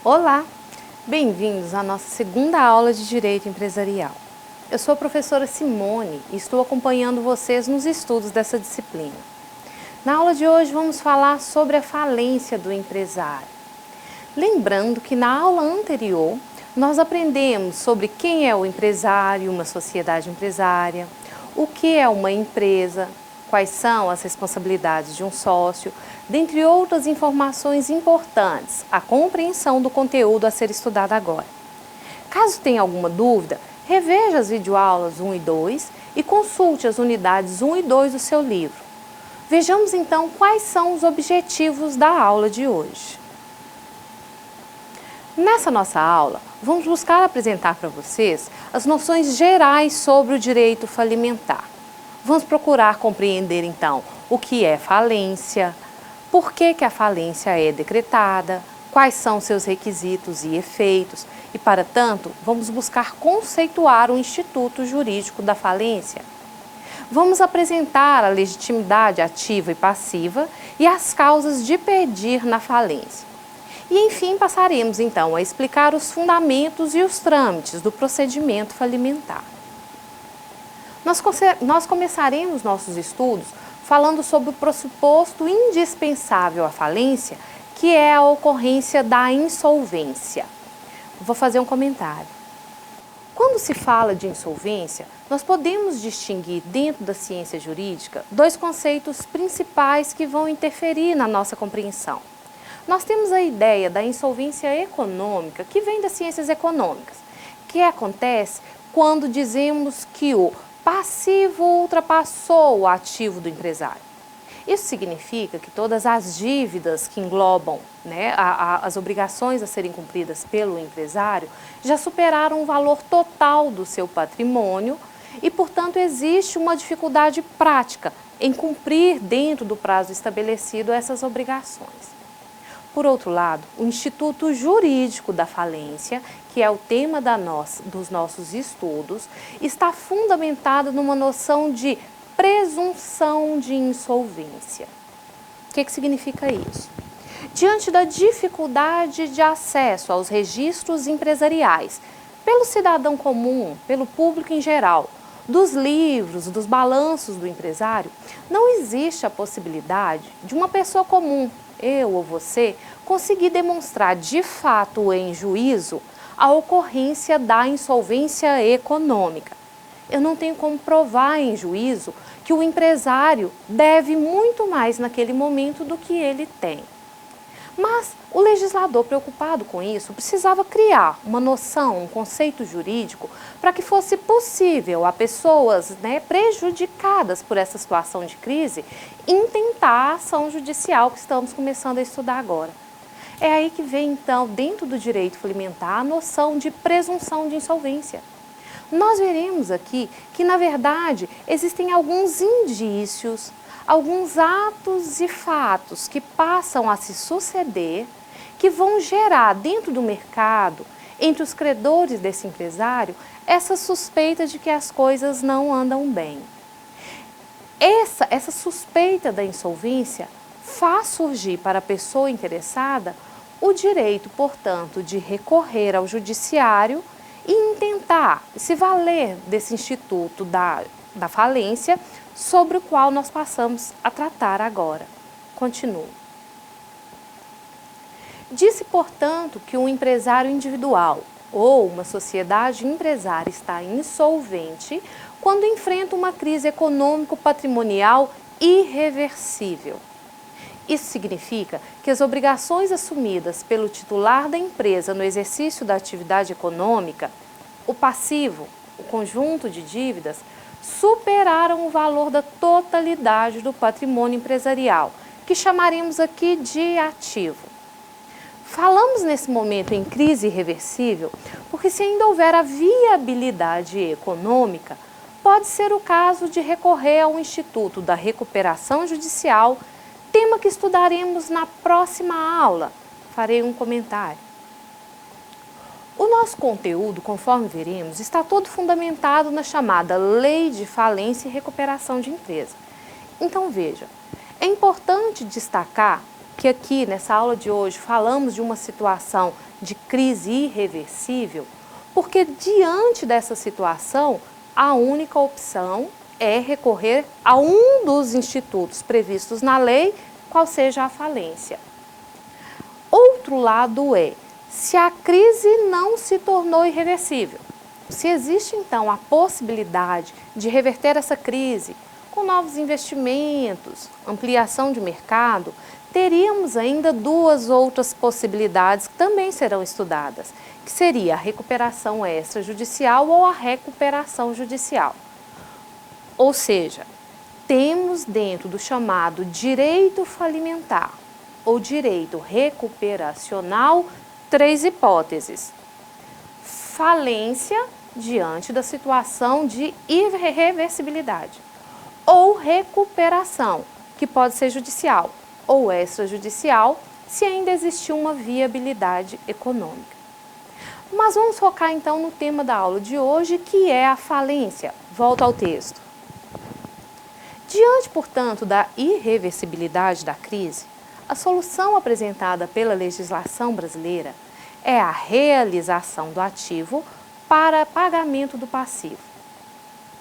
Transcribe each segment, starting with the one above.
Olá, bem-vindos à nossa segunda aula de Direito Empresarial. Eu sou a professora Simone e estou acompanhando vocês nos estudos dessa disciplina. Na aula de hoje vamos falar sobre a falência do empresário. Lembrando que na aula anterior nós aprendemos sobre quem é o empresário, uma sociedade empresária, o que é uma empresa, quais são as responsabilidades de um sócio, dentre outras informações importantes, a compreensão do conteúdo a ser estudado agora. Caso tenha alguma dúvida, reveja as videoaulas 1 e 2 e consulte as unidades 1 e 2 do seu livro. Vejamos então quais são os objetivos da aula de hoje. Nessa nossa aula, vamos buscar apresentar para vocês as noções gerais sobre o direito falimentar. Vamos procurar compreender então o que é falência, por que a falência é decretada, quais são seus requisitos e efeitos e, para tanto, vamos buscar conceituar o instituto jurídico da falência. Vamos apresentar a legitimidade ativa e passiva e as causas de pedir na falência. E, enfim, passaremos então a explicar os fundamentos e os trâmites do procedimento falimentar. Nós começaremos nossos estudos falando sobre o pressuposto indispensável à falência, que é a ocorrência da insolvência. Vou fazer um comentário. Quando se fala de insolvência, nós podemos distinguir dentro da ciência jurídica dois conceitos principais que vão interferir na nossa compreensão. Nós temos a ideia da insolvência econômica, que vem das ciências econômicas, que acontece quando dizemos que o passivo ultrapassou o ativo do empresário. Isso significa que todas as dívidas que englobam, as obrigações a serem cumpridas pelo empresário já superaram o valor total do seu patrimônio e, portanto, existe uma dificuldade prática em cumprir dentro do prazo estabelecido essas obrigações. Por outro lado, o Instituto Jurídico da Falência, que é o tema dos nossos estudos, está fundamentado numa noção de presunção de insolvência. O que significa isso? Diante da dificuldade de acesso aos registros empresariais, pelo cidadão comum, pelo público em geral, dos livros, dos balanços do empresário, não existe a possibilidade de uma pessoa comum, eu ou você, conseguir demonstrar de fato em juízo a ocorrência da insolvência econômica. Eu não tenho como provar em juízo que o empresário deve muito mais naquele momento do que ele tem. Mas o legislador, preocupado com isso, precisava criar uma noção, um conceito jurídico para que fosse possível a pessoas prejudicadas por essa situação de crise intentar a ação judicial que estamos começando a estudar agora. É aí que vem, então, dentro do direito falimentar, a noção de presunção de insolvência. Nós veremos aqui que, na verdade, existem alguns indícios, alguns atos e fatos que passam a se suceder, que vão gerar dentro do mercado, entre os credores desse empresário, essa suspeita de que as coisas não andam bem. Essa suspeita da insolvência faz surgir para a pessoa interessada o direito, portanto, de recorrer ao judiciário e intentar se valer desse instituto da falência, sobre o qual nós passamos a tratar agora. Continuo. Disse, portanto, que um empresário individual ou uma sociedade empresária está insolvente quando enfrenta uma crise econômico-patrimonial irreversível. Isso significa que as obrigações assumidas pelo titular da empresa no exercício da atividade econômica, o passivo, o conjunto de dívidas, superaram o valor da totalidade do patrimônio empresarial, que chamaremos aqui de ativo. Falamos nesse momento em crise irreversível porque, se ainda houver a viabilidade econômica, pode ser o caso de recorrer ao Instituto da Recuperação Judicial, tema que estudaremos na próxima aula. Farei um comentário. O nosso conteúdo, conforme veremos, está todo fundamentado na chamada Lei de Falência e Recuperação de Empresa. Então, veja, é importante destacar que aqui nessa aula de hoje falamos de uma situação de crise irreversível? Porque diante dessa situação, a única opção é recorrer a um dos institutos previstos na lei, qual seja a falência. Outro lado é, se a crise não se tornou irreversível, se existe então a possibilidade de reverter essa crise com novos investimentos, ampliação de mercado, teríamos ainda duas outras possibilidades que também serão estudadas, que seria a recuperação extrajudicial ou a recuperação judicial. Ou seja, temos dentro do chamado direito falimentar ou direito recuperacional três hipóteses. Falência diante da situação de irreversibilidade, ou recuperação, que pode ser judicial, ou extrajudicial, se ainda existir uma viabilidade econômica. Mas vamos focar então no tema da aula de hoje, que é a falência. Volto ao texto. Diante, portanto, da irreversibilidade da crise, a solução apresentada pela legislação brasileira é a realização do ativo para pagamento do passivo.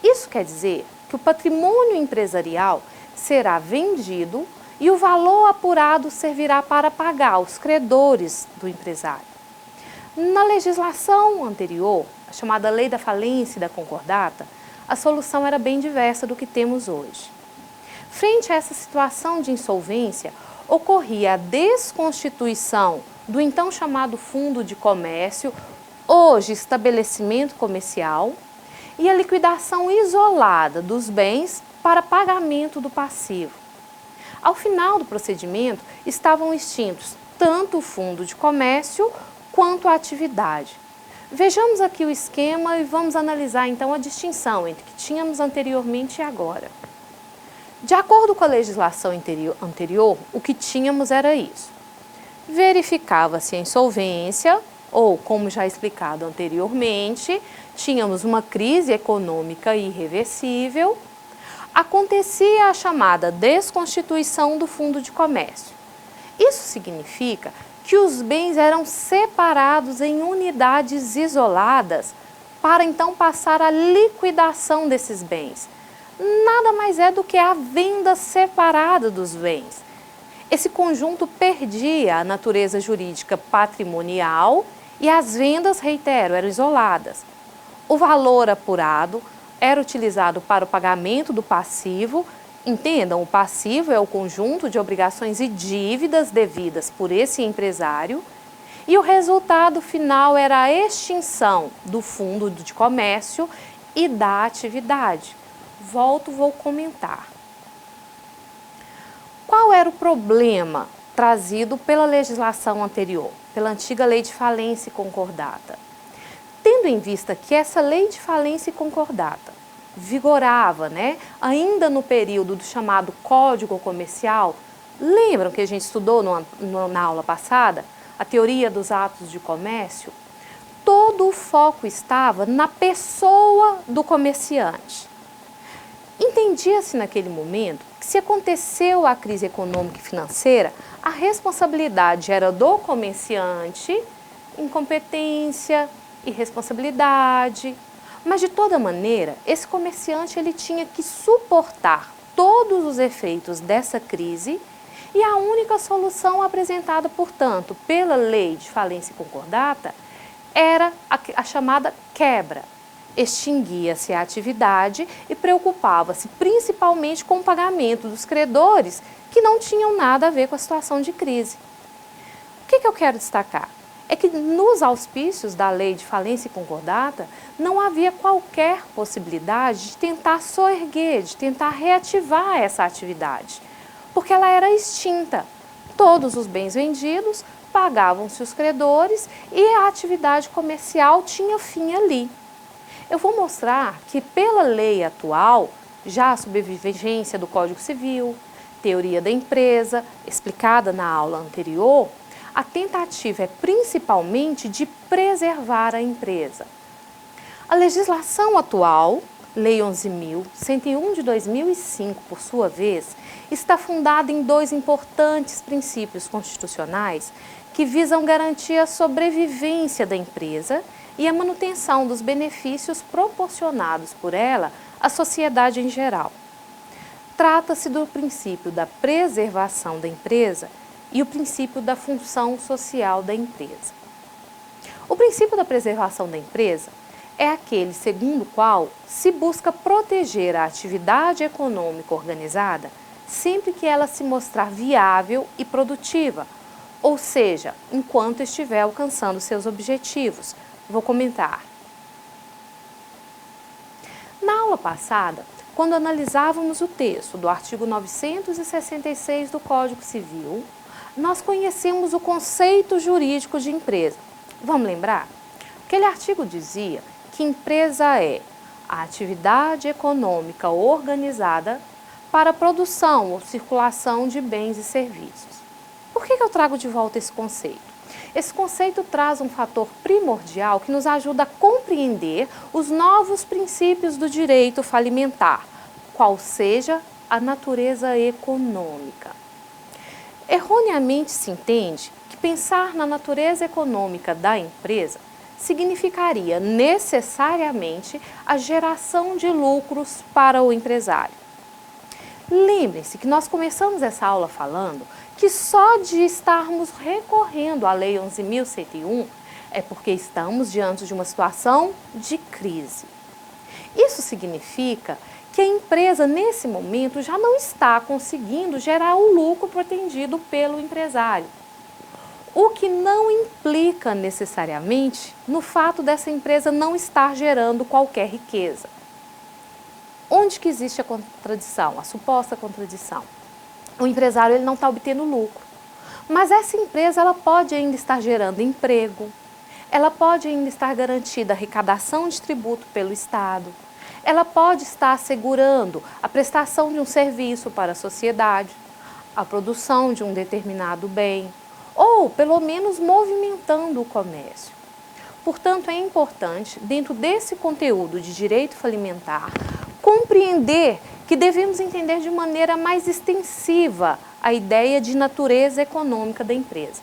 Isso quer dizer que o patrimônio empresarial será vendido e o valor apurado servirá para pagar os credores do empresário. Na legislação anterior, a chamada Lei da Falência e da Concordata, a solução era bem diversa do que temos hoje. Frente a essa situação de insolvência, ocorria a desconstituição do então chamado Fundo de Comércio, hoje estabelecimento comercial, e a liquidação isolada dos bens para pagamento do passivo. Ao final do procedimento, estavam extintos tanto o Fundo de Comércio quanto a atividade. Vejamos aqui o esquema e vamos analisar então a distinção entre o que tínhamos anteriormente e agora. De acordo com a legislação anterior, o que tínhamos era isso. Verificava-se a insolvência, ou, como já explicado anteriormente, tínhamos uma crise econômica irreversível, acontecia a chamada desconstituição do Fundo de Comércio. Isso significa que os bens eram separados em unidades isoladas para então passar a liquidação desses bens. Nada mais é do que a venda separada dos bens. Esse conjunto perdia a natureza jurídica patrimonial e as vendas, reitero, eram isoladas. O valor apurado era utilizado para o pagamento do passivo. Entendam, o passivo é o conjunto de obrigações e dívidas devidas por esse empresário, e o resultado final era a extinção do fundo de comércio e da atividade. Vou comentar. Qual era o problema trazido pela legislação anterior, pela antiga Lei de Falência e Concordata? Tendo em vista que essa Lei de Falência e Concordata vigorava, ainda no período do chamado Código Comercial, lembram que a gente estudou na aula passada, a teoria dos atos de comércio? Todo o foco estava na pessoa do comerciante. Entendia-se naquele momento que, se aconteceu a crise econômica e financeira, a responsabilidade era do comerciante, incompetência, irresponsabilidade. Mas, de toda maneira, esse comerciante ele tinha que suportar todos os efeitos dessa crise, e a única solução apresentada, portanto, pela Lei de Falência e Concordata era a chamada quebra. Extinguia-se a atividade e preocupava-se principalmente com o pagamento dos credores que não tinham nada a ver com a situação de crise. O que eu quero destacar? É que nos auspícios da Lei de Falência e Concordata não havia qualquer possibilidade de tentar soerguer, de tentar reativar essa atividade, porque ela era extinta. Todos os bens vendidos, pagavam-se os credores e a atividade comercial tinha fim ali. Eu vou mostrar que, pela lei atual, já a sobrevivência do Código Civil, teoria da empresa, explicada na aula anterior, a tentativa é principalmente de preservar a empresa. A legislação atual Lei 11.101 de 2005, por sua vez, está fundada em dois importantes princípios constitucionais que visam garantir a sobrevivência da empresa e a manutenção dos benefícios proporcionados por ela à sociedade em geral. Trata-se do princípio da preservação da empresa e o princípio da função social da empresa. O princípio da preservação da empresa é aquele segundo o qual se busca proteger a atividade econômica organizada sempre que ela se mostrar viável e produtiva, ou seja, enquanto estiver alcançando seus objetivos. Vou comentar. Na aula passada, quando analisávamos o texto do artigo 966 do Código Civil, nós conhecemos o conceito jurídico de empresa. Vamos lembrar? Aquele artigo dizia que empresa é a atividade econômica organizada para a produção ou circulação de bens e serviços. Por que eu trago de volta esse conceito? Esse conceito traz um fator primordial que nos ajuda a compreender os novos princípios do direito falimentar, qual seja a natureza econômica. Erroneamente se entende que pensar na natureza econômica da empresa significaria necessariamente a geração de lucros para o empresário. Lembrem-se que nós começamos essa aula falando que só de estarmos recorrendo à Lei 11.101 é porque estamos diante de uma situação de crise. Isso significa que a empresa, nesse momento, já não está conseguindo gerar o lucro pretendido pelo empresário. O que não implica necessariamente no fato dessa empresa não estar gerando qualquer riqueza. Onde que existe a contradição, a suposta contradição? O empresário ele não está obtendo lucro, mas essa empresa ela pode ainda estar gerando emprego, ela pode ainda estar garantida a arrecadação de tributo pelo Estado, ela pode estar assegurando a prestação de um serviço para a sociedade, a produção de um determinado bem, ou pelo menos movimentando o comércio. Portanto, é importante, dentro desse conteúdo de direito falimentar, compreender que devemos entender de maneira mais extensiva a ideia de natureza econômica da empresa.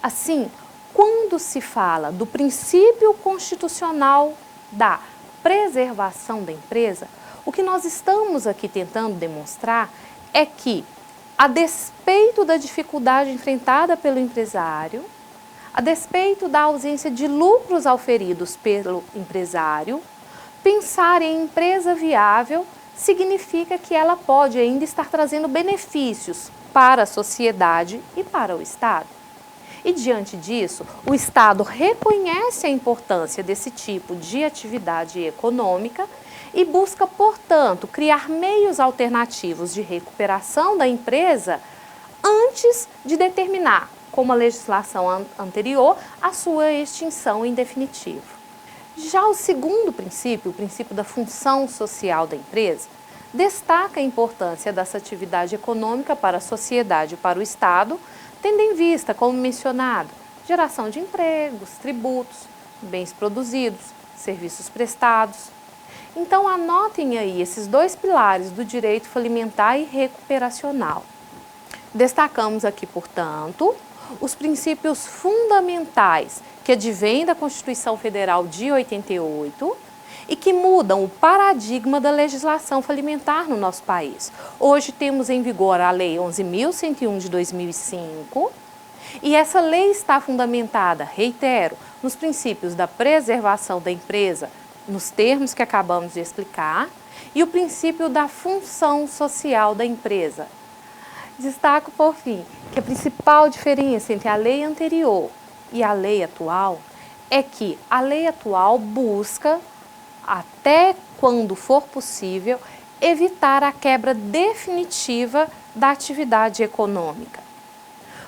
Assim, quando se fala do princípio constitucional da preservação da empresa, o que nós estamos aqui tentando demonstrar é que, a despeito da dificuldade enfrentada pelo empresário, a despeito da ausência de lucros auferidos pelo empresário, pensar em empresa viável significa que ela pode ainda estar trazendo benefícios para a sociedade e para o Estado. E diante disso, o Estado reconhece a importância desse tipo de atividade econômica e busca, portanto, criar meios alternativos de recuperação da empresa antes de determinar, como a legislação anterior, a sua extinção em definitivo. Já o segundo princípio, o princípio da função social da empresa, destaca a importância dessa atividade econômica para a sociedade e para o Estado, tendo em vista, como mencionado, geração de empregos, tributos, bens produzidos, serviços prestados. Então, anotem aí esses dois pilares do direito falimentar e recuperacional. Destacamos aqui, portanto, os princípios fundamentais que advêm da Constituição Federal de 88 e que mudam o paradigma da legislação falimentar no nosso país. Hoje temos em vigor a Lei 11.101 de 2005 e essa lei está fundamentada, reitero, nos princípios da preservação da empresa, nos termos que acabamos de explicar, e o princípio da função social da empresa. Destaco, por fim, que a principal diferença entre a lei anterior e a lei atual é que a lei atual busca, até quando for possível, evitar a quebra definitiva da atividade econômica.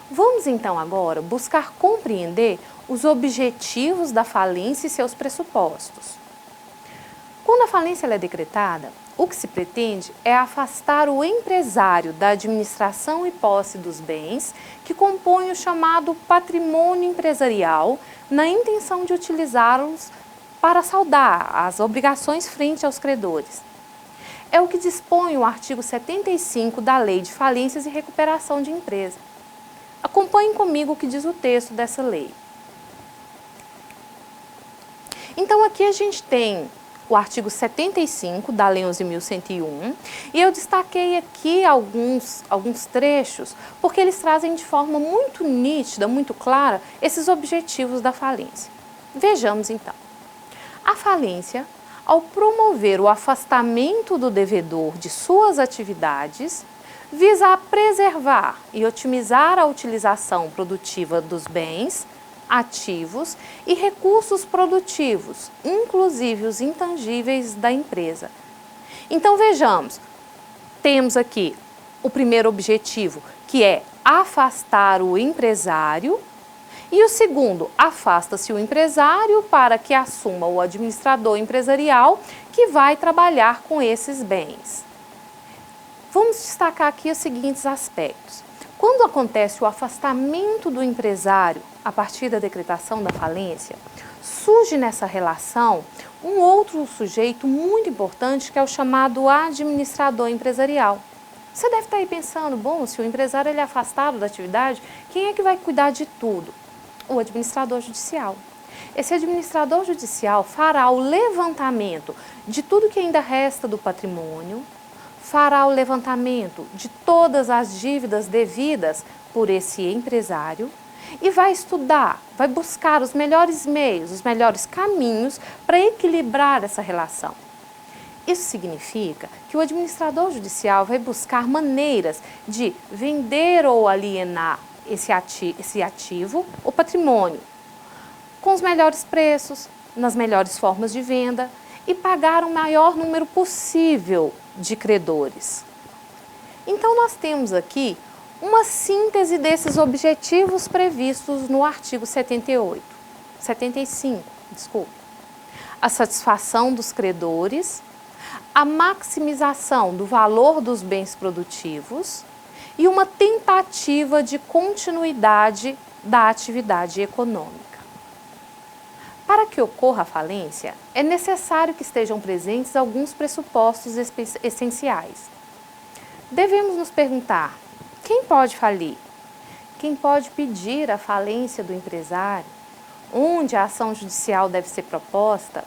Vamos então agora buscar compreender os objetivos da falência e seus pressupostos. Quando a falência é decretada, o que se pretende é afastar o empresário da administração e posse dos bens que compõem o chamado patrimônio empresarial, na intenção de utilizá-los para saldar as obrigações frente aos credores. É o que dispõe o artigo 75 da Lei de Falências e Recuperação de Empresa. Acompanhem comigo o que diz o texto dessa lei. Então, aqui a gente tem o artigo 75 da Lei 11.101 e eu destaquei aqui alguns trechos porque eles trazem de forma muito nítida, muito clara, esses objetivos da falência. Vejamos então. A falência, ao promover o afastamento do devedor de suas atividades, visa a preservar e otimizar a utilização produtiva dos bens, ativos e recursos produtivos, inclusive os intangíveis da empresa. Então vejamos, temos aqui o primeiro objetivo, que é afastar o empresário, e o segundo, afasta-se o empresário para que assuma o administrador empresarial que vai trabalhar com esses bens. Vamos destacar aqui os seguintes aspectos. Quando acontece o afastamento do empresário a partir da decretação da falência, surge nessa relação um outro sujeito muito importante que é o chamado administrador empresarial. Você deve estar aí pensando, bom, se o empresário ele é afastado da atividade, quem é que vai cuidar de tudo? O administrador judicial. Esse administrador judicial fará o levantamento de tudo que ainda resta do patrimônio, fará o levantamento de todas as dívidas devidas por esse empresário e vai estudar, vai buscar os melhores meios, os melhores caminhos para equilibrar essa relação. Isso significa que o administrador judicial vai buscar maneiras de vender ou alienar esse ativo, o patrimônio, com os melhores preços, nas melhores formas de venda e pagar o maior número possível de credores. Então, nós temos aqui uma síntese desses objetivos previstos no artigo 75. A satisfação dos credores, a maximização do valor dos bens produtivos e uma tentativa de continuidade da atividade econômica. Para que ocorra a falência, é necessário que estejam presentes alguns pressupostos essenciais. Devemos nos perguntar: quem pode falir? Quem pode pedir a falência do empresário? Onde a ação judicial deve ser proposta?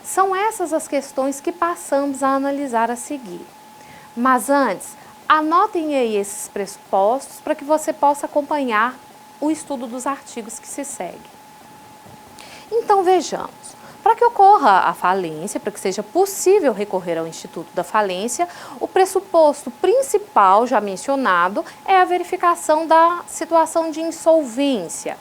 São essas as questões que passamos a analisar a seguir. Mas antes, anotem aí esses pressupostos para que você possa acompanhar o estudo dos artigos que se seguem. Então vejamos, para que ocorra a falência, para que seja possível recorrer ao Instituto da Falência, o pressuposto principal já mencionado é a verificação da situação de insolvência.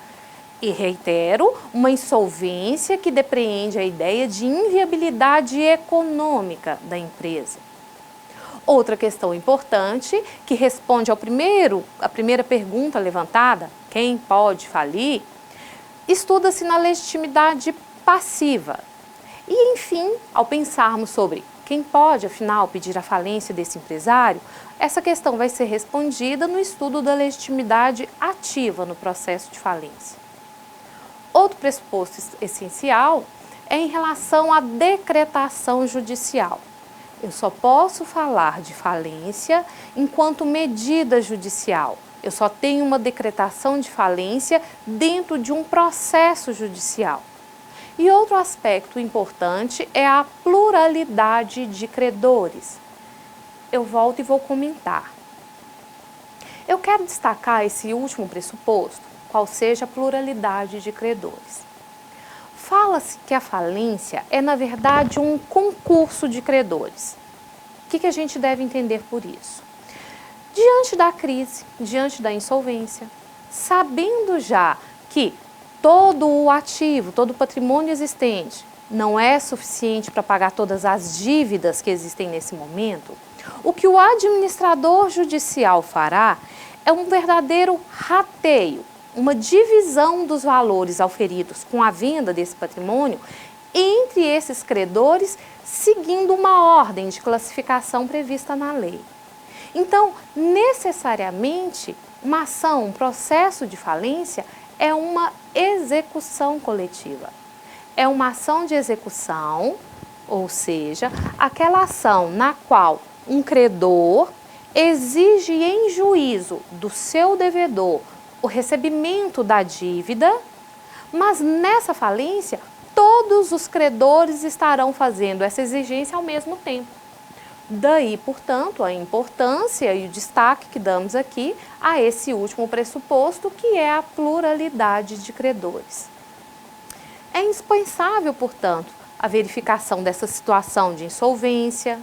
E reitero, uma insolvência que depreende a ideia de inviabilidade econômica da empresa. Outra questão importante, que responde à primeira pergunta levantada, quem pode falir, estuda-se na legitimidade passiva. E, enfim, ao pensarmos sobre quem pode, afinal, pedir a falência desse empresário, essa questão vai ser respondida no estudo da legitimidade ativa no processo de falência. Outro pressuposto essencial é em relação à decretação judicial. Eu só posso falar de falência enquanto medida judicial. Eu só tenho uma decretação de falência dentro de um processo judicial. E outro aspecto importante é a pluralidade de credores. Eu volto e vou comentar. Eu quero destacar esse último pressuposto, qual seja a pluralidade de credores. Fala-se que a falência é, na verdade, um concurso de credores. O que a gente deve entender por isso? Diante da crise, diante da insolvência, sabendo já que todo o ativo, todo o patrimônio existente não é suficiente para pagar todas as dívidas que existem nesse momento, o que o administrador judicial fará é um verdadeiro rateio, uma divisão dos valores auferidos com a venda desse patrimônio entre esses credores, seguindo uma ordem de classificação prevista na lei. Então, necessariamente, uma ação, um processo de falência é uma execução coletiva. é uma ação de execução, ou seja, aquela ação na qual um credor exige em juízo do seu devedor o recebimento da dívida, mas nessa falência todos os credores estarão fazendo essa exigência ao mesmo tempo. Daí, portanto, a importância e o destaque que damos aqui a esse último pressuposto, que é a pluralidade de credores. É indispensável, portanto, a verificação dessa situação de insolvência.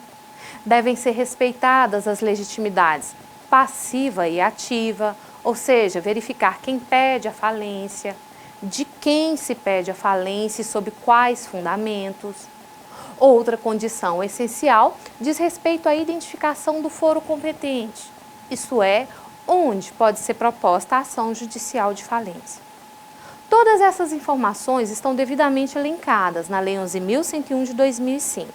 Devem ser respeitadas as legitimidades passiva e ativa, ou seja, verificar quem pede a falência, de quem se pede a falência e sob quais fundamentos. Outra condição essencial diz respeito à identificação do foro competente, isto é, onde pode ser proposta a ação judicial de falência. Todas essas informações estão devidamente elencadas na Lei 11.101 de 2005.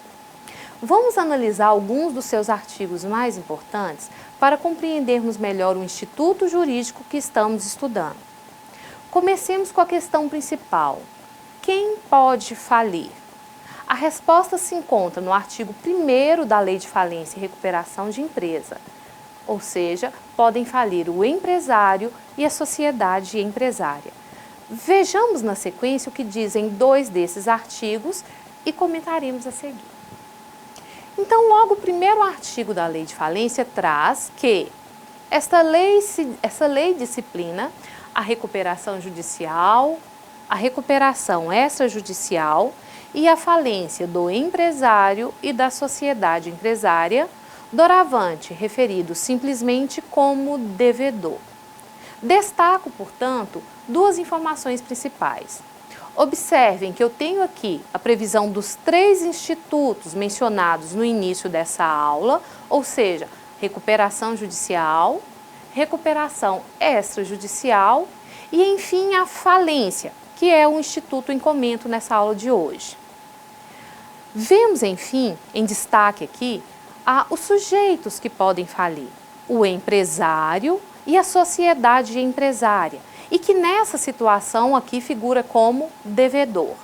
Vamos analisar alguns dos seus artigos mais importantes para compreendermos melhor o instituto jurídico que estamos estudando. Comecemos com a questão principal. Quem pode falir? A resposta se encontra no artigo 1º da Lei de Falência e Recuperação de Empresa, ou seja, podem falir o empresário e a sociedade empresária. Vejamos na sequência o que dizem 2 desses artigos e comentaremos a seguir. Então, logo o primeiro artigo da Lei de Falência traz que essa lei disciplina a recuperação judicial, a recuperação extrajudicial e a falência do empresário e da sociedade empresária, doravante referido simplesmente como devedor. Destaco, portanto, 2 informações principais. Observem que eu tenho aqui a previsão dos 3 institutos mencionados no início dessa aula, ou seja, recuperação judicial, recuperação extrajudicial e, enfim, a falência, que é o instituto em comento nessa aula de hoje. Vemos, enfim, em destaque aqui, os sujeitos que podem falir, o empresário e a sociedade empresária, e que nessa situação aqui figura como devedor.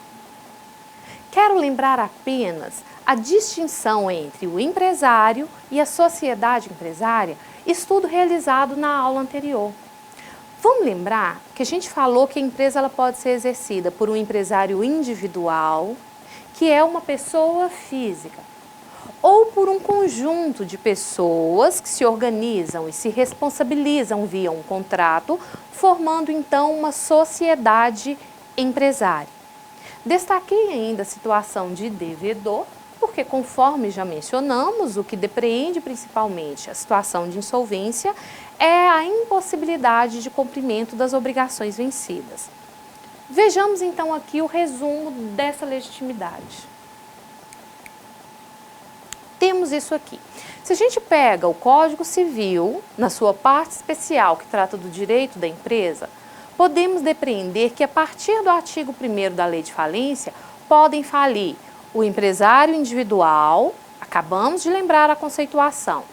Quero lembrar apenas a distinção entre o empresário e a sociedade empresária, estudo realizado na aula anterior. Vamos lembrar que a gente falou que a empresa ela pode ser exercida por um empresário individual, que é uma pessoa física, ou por um conjunto de pessoas que se organizam e se responsabilizam via um contrato, formando então uma sociedade empresária. Destaquei ainda a situação de devedor, porque conforme já mencionamos, o que depreende principalmente a situação de insolvência é a impossibilidade de cumprimento das obrigações vencidas. Vejamos então aqui o resumo dessa legitimidade. Temos isso aqui. Se a gente pega o Código Civil, na sua parte especial que trata do direito da empresa, podemos depreender que a partir do artigo 1º da Lei de Falência, podem falir o empresário individual, acabamos de lembrar a conceituação,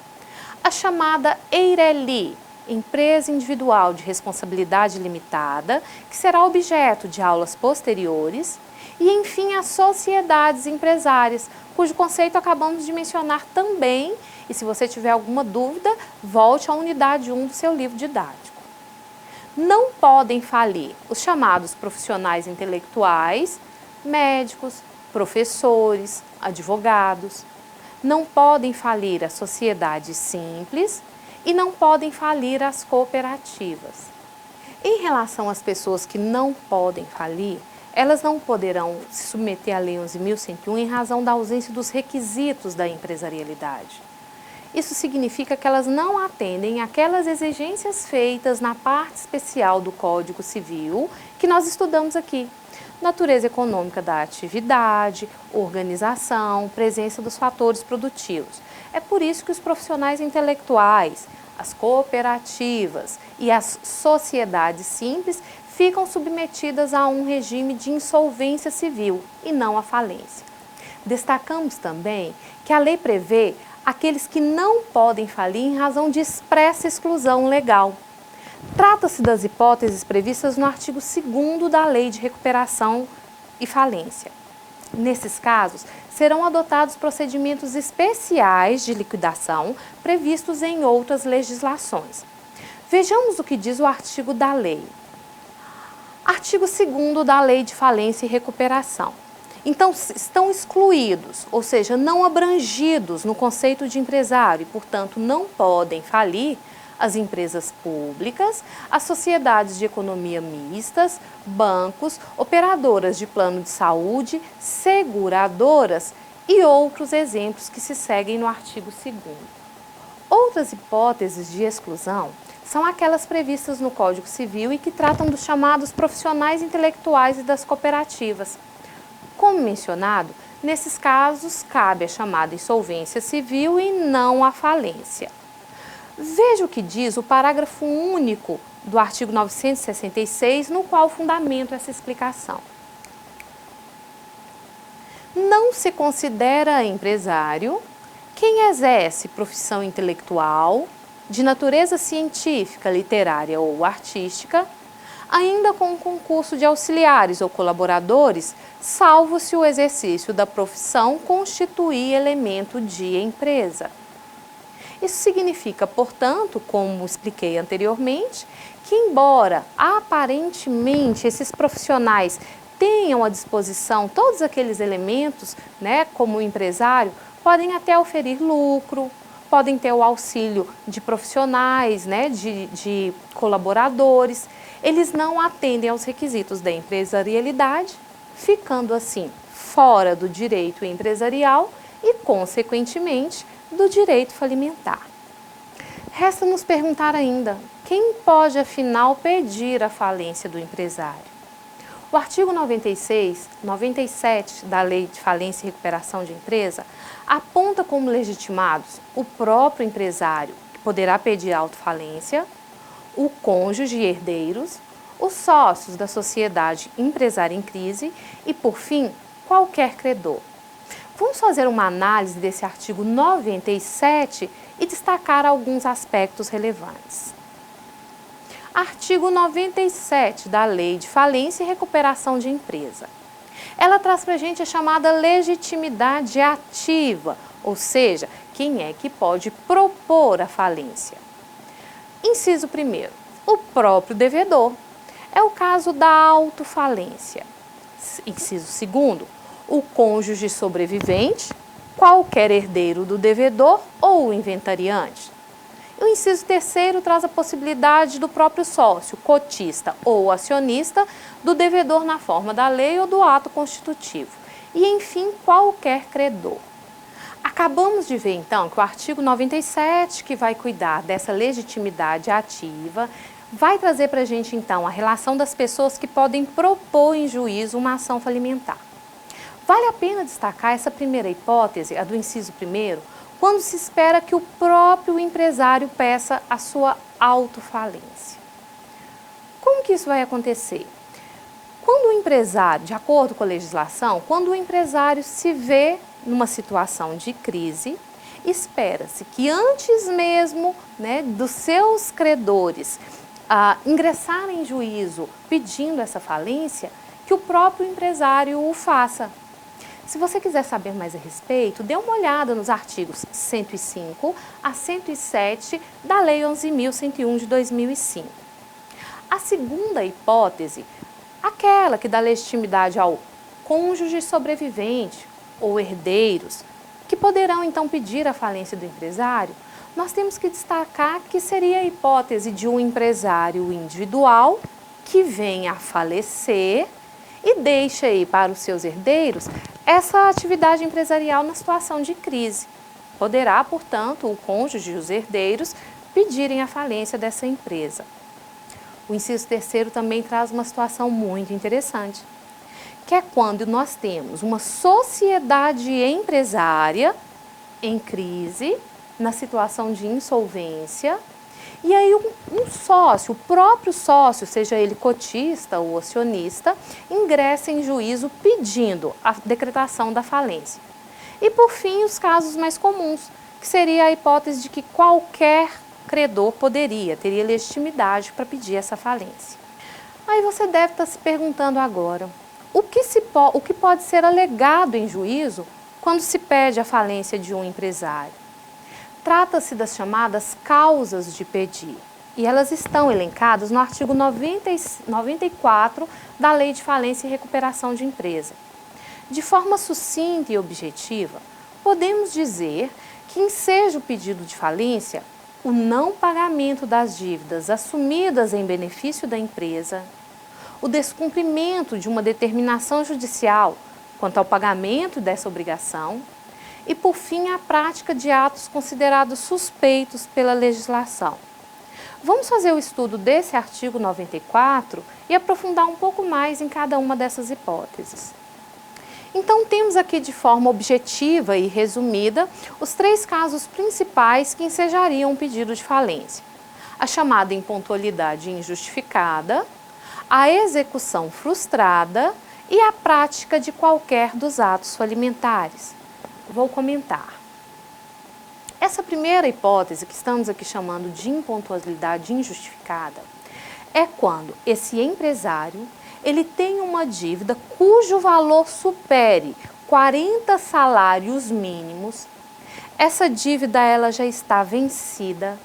a chamada EIRELI, Empresa Individual de Responsabilidade Limitada, que será objeto de aulas posteriores, e, enfim, as sociedades empresárias, cujo conceito acabamos de mencionar também, e se você tiver alguma dúvida, volte à unidade 1 do seu livro didático. Não podem falir os chamados profissionais intelectuais, médicos, professores, advogados. Não podem falir as sociedades simples e não podem falir as cooperativas. Em relação às pessoas que não podem falir, elas não poderão se submeter à Lei 11.101 em razão da ausência dos requisitos da empresarialidade. Isso significa que elas não atendem àquelas exigências feitas na parte especial do Código Civil que nós estudamos aqui. Natureza econômica da atividade, organização, presença dos fatores produtivos. É por isso que os profissionais intelectuais, as cooperativas e as sociedades simples ficam submetidas a um regime de insolvência civil e não à falência. Destacamos também que a lei prevê aqueles que não podem falir em razão de expressa exclusão legal. Trata-se das hipóteses previstas no artigo 2º da Lei de Recuperação e falência. Nesses casos, serão adotados procedimentos especiais de liquidação previstos em outras legislações. Vejamos o que diz o artigo da lei. Artigo 2º da Lei de Falência e Recuperação. Então, estão excluídos, ou seja, não abrangidos no conceito de empresário e, portanto, não podem falir as empresas públicas, as sociedades de economia mistas, bancos, operadoras de plano de saúde, seguradoras e outros exemplos que se seguem no artigo 2º. Outras hipóteses de exclusão são aquelas previstas no Código Civil e que tratam dos chamados profissionais intelectuais e das cooperativas. Como mencionado, nesses casos cabe a chamada insolvência civil e não a falência. Veja o que diz o parágrafo único do artigo 966, no qual fundamento essa explicação. Não se considera empresário quem exerce profissão intelectual, de natureza científica, literária ou artística, ainda com concurso de auxiliares ou colaboradores, salvo se o exercício da profissão constituir elemento de empresa. Isso significa, portanto, como expliquei anteriormente, que embora aparentemente esses profissionais tenham à disposição todos aqueles elementos, como empresário, podem até oferir lucro, podem ter o auxílio de profissionais, de colaboradores, eles não atendem aos requisitos da empresarialidade, ficando assim fora do direito empresarial e, consequentemente, do direito falimentar. Resta nos perguntar ainda, quem pode afinal pedir a falência do empresário? O artigo 97 da Lei de Falência e Recuperação de Empresa aponta como legitimados o próprio empresário, que poderá pedir autofalência, o cônjuge e herdeiros, os sócios da sociedade empresária em crise e, por fim, qualquer credor. Vamos fazer uma análise desse artigo 97 e destacar alguns aspectos relevantes. Artigo 97 da Lei de Falência e Recuperação de Empresa. Ela traz para a gente a chamada legitimidade ativa, ou seja, quem é que pode propor a falência. Inciso 1º, o próprio devedor. É o caso da autofalência. Inciso 2º, o cônjuge sobrevivente, qualquer herdeiro do devedor ou o inventariante. O inciso 3º traz a possibilidade do próprio sócio, cotista ou acionista do devedor na forma da lei ou do ato constitutivo. E, enfim, qualquer credor. Acabamos de ver, então, que o artigo 97, que vai cuidar dessa legitimidade ativa, vai trazer para a gente, então, a relação das pessoas que podem propor em juízo uma ação falimentar. Vale a pena destacar essa primeira hipótese, a do inciso 1º, quando se espera que o próprio empresário peça a sua autofalência. Como que isso vai acontecer? Quando o empresário, de acordo com a legislação, quando o empresário se vê numa situação de crise, espera-se que antes mesmo dos seus credores ingressarem em juízo pedindo essa falência, que o próprio empresário o faça. Se você quiser saber mais a respeito, dê uma olhada nos artigos 105 a 107 da Lei 11.101 de 2005. A segunda hipótese, aquela que dá legitimidade ao cônjuge sobrevivente ou herdeiros, que poderão então pedir a falência do empresário, nós temos que destacar que seria a hipótese de um empresário individual que venha a falecer e deixa aí para os seus herdeiros essa atividade empresarial na situação de crise. Poderá, portanto, o cônjuge e os herdeiros pedirem a falência dessa empresa. O inciso 3º também traz uma situação muito interessante, que é quando nós temos uma sociedade empresária em crise, na situação de insolvência, e aí um sócio, o próprio sócio, seja ele cotista ou acionista, ingressa em juízo pedindo a decretação da falência. E por fim, os casos mais comuns, que seria a hipótese de que qualquer credor teria legitimidade para pedir essa falência. Aí você deve estar se perguntando agora, o que pode ser alegado em juízo quando se pede a falência de um empresário? Trata-se das chamadas causas de pedir, e elas estão elencadas no artigo 94 da Lei de Falência e Recuperação de Empresa. De forma sucinta e objetiva, podemos dizer que enseja o pedido de falência o não pagamento das dívidas assumidas em benefício da empresa, o descumprimento de uma determinação judicial quanto ao pagamento dessa obrigação e, por fim, a prática de atos considerados suspeitos pela legislação. Vamos fazer o estudo desse artigo 94 e aprofundar um pouco mais em cada uma dessas hipóteses. Então, temos aqui de forma objetiva e resumida os 3 casos principais que ensejariam um pedido de falência: a chamada impontualidade injustificada, a execução frustrada e a prática de qualquer dos atos falimentares. Vou comentar. Essa primeira hipótese, que estamos aqui chamando de impontualidade injustificada, é quando esse empresário ele tem uma dívida cujo valor supere 40 salários mínimos. Essa dívida ela já está vencida,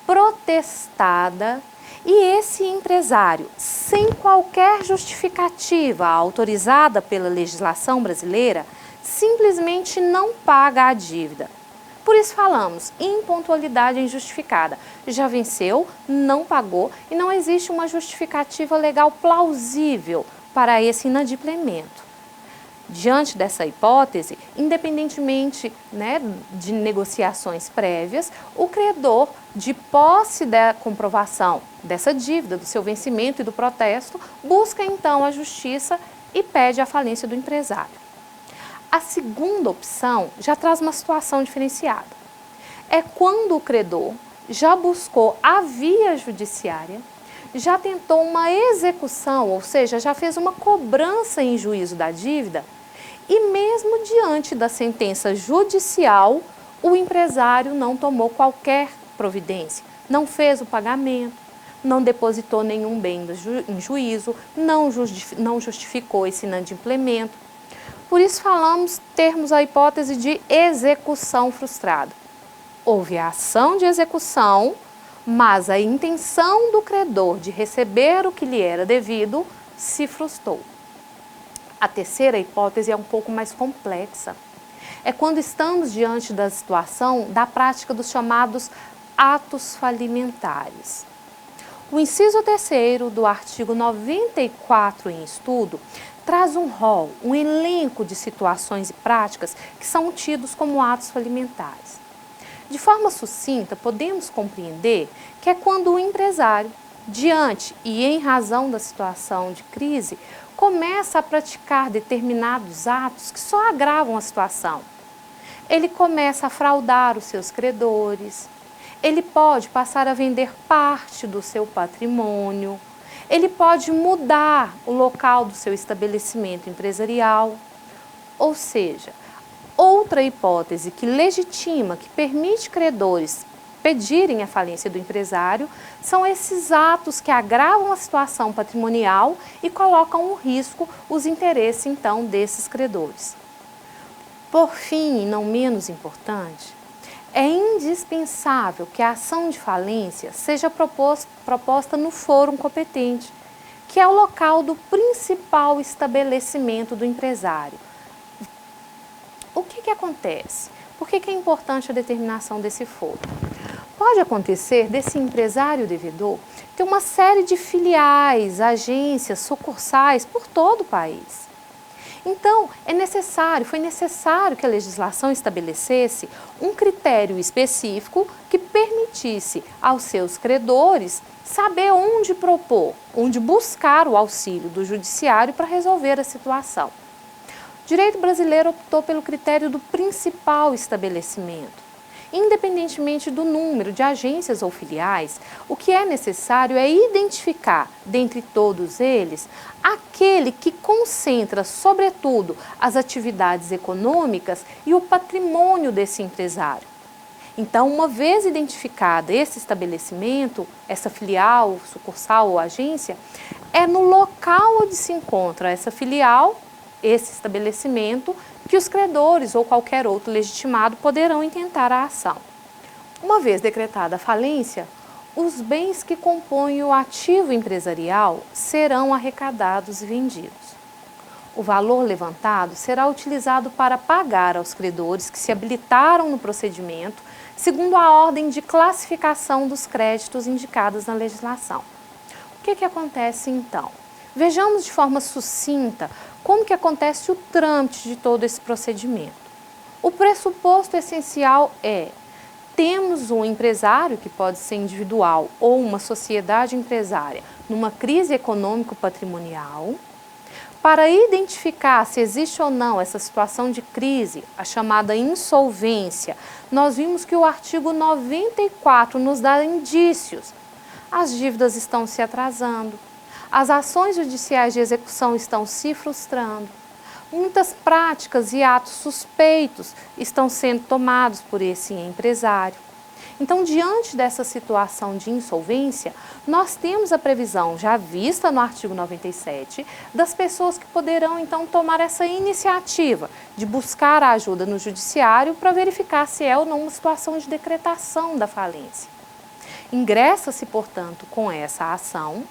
protestada, e esse empresário, sem qualquer justificativa autorizada pela legislação brasileira, simplesmente não paga a dívida. Por isso falamos impontualidade injustificada. Já venceu, não pagou e não existe uma justificativa legal plausível para esse inadimplemento. Diante dessa hipótese, independentemente de negociações prévias, o credor, de posse da comprovação dessa dívida, do seu vencimento e do protesto, busca então a justiça e pede a falência do empresário. A segunda opção já traz uma situação diferenciada. É quando o credor já buscou a via judiciária, já tentou uma execução, ou seja, já fez uma cobrança em juízo da dívida, e mesmo diante da sentença judicial, o empresário não tomou qualquer providência, não fez o pagamento, não depositou nenhum bem em juízo, não justificou esse inadimplemento. Por isso termos a hipótese de execução frustrada. Houve a ação de execução, mas a intenção do credor de receber o que lhe era devido se frustrou. A terceira hipótese é um pouco mais complexa. É quando estamos diante da situação da prática dos chamados atos falimentares. O inciso 3º do artigo 94 em estudo traz um rol, um elenco de situações e práticas que são tidos como atos falimentares. De forma sucinta, podemos compreender que é quando o empresário, diante e em razão da situação de crise, começa a praticar determinados atos que só agravam a situação. Ele começa a fraudar os seus credores, ele pode passar a vender parte do seu patrimônio, ele pode mudar o local do seu estabelecimento empresarial. Ou seja, outra hipótese que legitima, que permite credores pedirem a falência do empresário, são esses atos que agravam a situação patrimonial e colocam em risco os interesses, então, desses credores. Por fim, e não menos importante, é indispensável que a ação de falência seja proposta no fórum competente, que é o local do principal estabelecimento do empresário. O que acontece? Por que é importante a determinação desse fórum? Pode acontecer desse empresário devedor ter uma série de filiais, agências, sucursais por todo o país. Então, foi necessário que a legislação estabelecesse um critério específico que permitisse aos seus credores saber onde buscar o auxílio do judiciário para resolver a situação. O direito brasileiro optou pelo critério do principal estabelecimento. Independentemente do número de agências ou filiais, o que é necessário é identificar, dentre todos eles, aquele que concentra, sobretudo, as atividades econômicas e o patrimônio desse empresário. Então, uma vez identificado esse estabelecimento, essa filial, sucursal ou agência, é no local onde se encontra essa filial, esse estabelecimento, que os credores ou qualquer outro legitimado poderão intentar a ação. Uma vez decretada a falência, os bens que compõem o ativo empresarial serão arrecadados e vendidos. O valor levantado será utilizado para pagar aos credores que se habilitaram no procedimento, segundo a ordem de classificação dos créditos indicadas na legislação. O que acontece então? Vejamos de forma sucinta como que acontece o trâmite de todo esse procedimento. O pressuposto essencial é: temos um empresário, que pode ser individual ou uma sociedade empresária, numa crise econômico-patrimonial. Para identificar se existe ou não essa situação de crise, a chamada insolvência, nós vimos que o artigo 94 nos dá indícios. As dívidas estão se atrasando, as ações judiciais de execução estão se frustrando, muitas práticas e atos suspeitos estão sendo tomados por esse empresário. Então, diante dessa situação de insolvência, nós temos a previsão, já vista no artigo 97, das pessoas que poderão, então, tomar essa iniciativa de buscar a ajuda no judiciário para verificar se é ou não uma situação de decretação da falência. Ingressa-se, portanto, com essa ação.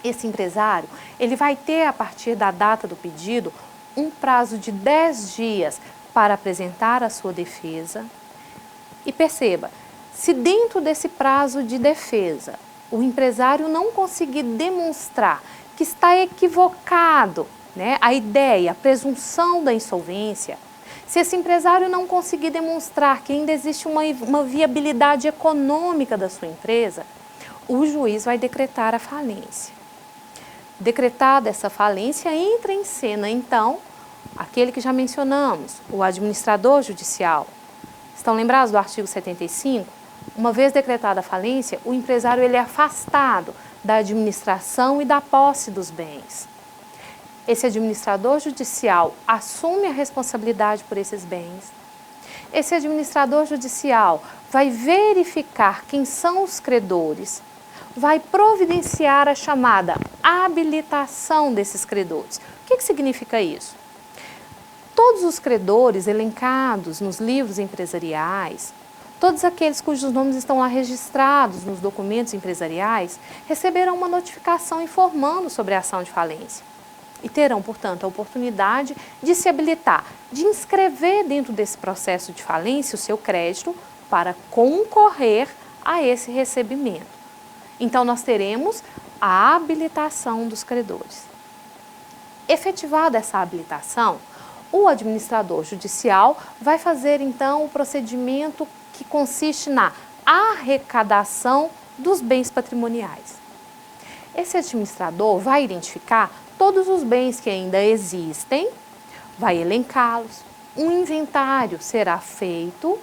Esse empresário, ele vai ter, a partir da data do pedido, um prazo de 10 dias para apresentar a sua defesa. E perceba, se dentro desse prazo de defesa o empresário não conseguir demonstrar que está equivocado, a ideia, a presunção da insolvência, se esse empresário não conseguir demonstrar que ainda existe uma viabilidade econômica da sua empresa, o juiz vai decretar a falência. Decretada essa falência, entra em cena, então, aquele que já mencionamos, o administrador judicial. Estão lembrados do artigo 75? Uma vez decretada a falência, o empresário ele é afastado da administração e da posse dos bens. Esse administrador judicial assume a responsabilidade por esses bens. Esse administrador judicial vai verificar quem são os credores, vai providenciar a chamada habilitação desses credores. O que significa isso? Todos os credores elencados nos livros empresariais, todos aqueles cujos nomes estão lá registrados nos documentos empresariais, receberão uma notificação informando sobre a ação de falência e terão, portanto, a oportunidade de se habilitar, de inscrever dentro desse processo de falência o seu crédito para concorrer a esse recebimento. Então, nós teremos a habilitação dos credores. Efetivada essa habilitação, o administrador judicial vai fazer, então, o procedimento que consiste na arrecadação dos bens patrimoniais. Esse administrador vai identificar todos os bens que ainda existem, vai elencá-los, um inventário será feito.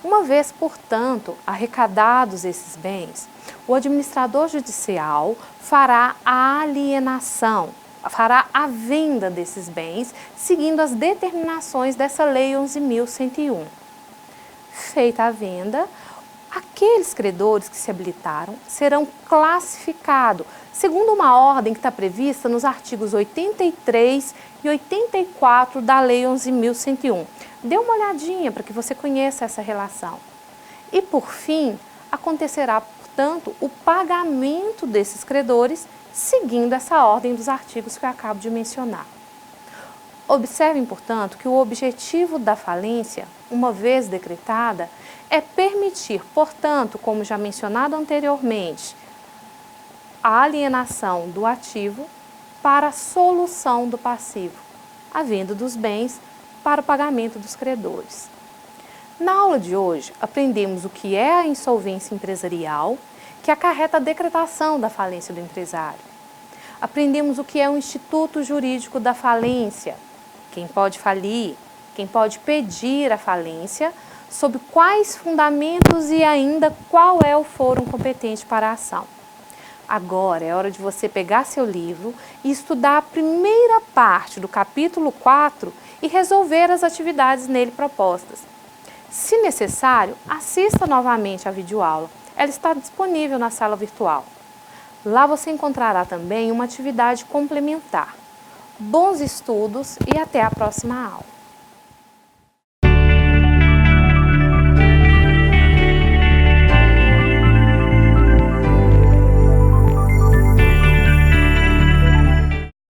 Uma vez, portanto, arrecadados esses bens, o administrador judicial fará a alienação, fará a venda desses bens, seguindo as determinações dessa Lei 11.101. Feita a venda, aqueles credores que se habilitaram serão classificados segundo uma ordem que está prevista nos artigos 83 e 84 da Lei 11.101. Dê uma olhadinha para que você conheça essa relação. E, por fim, acontecerá, portanto, o pagamento desses credores seguindo essa ordem dos artigos que eu acabo de mencionar. Observem, portanto, que o objetivo da falência, uma vez decretada, é permitir, portanto, como já mencionado anteriormente, a alienação do ativo para a solução do passivo, a venda dos bens para o pagamento dos credores. Na aula de hoje, aprendemos o que é a insolvência empresarial, que acarreta a decretação da falência do empresário. Aprendemos o que é o Instituto Jurídico da Falência, quem pode falir, quem pode pedir a falência, sob quais fundamentos e ainda qual é o fórum competente para a ação. Agora é hora de você pegar seu livro e estudar a primeira parte do capítulo 4 e resolver as atividades nele propostas. Se necessário, assista novamente a videoaula. Ela está disponível na sala virtual. Lá você encontrará também uma atividade complementar. Bons estudos e até a próxima aula!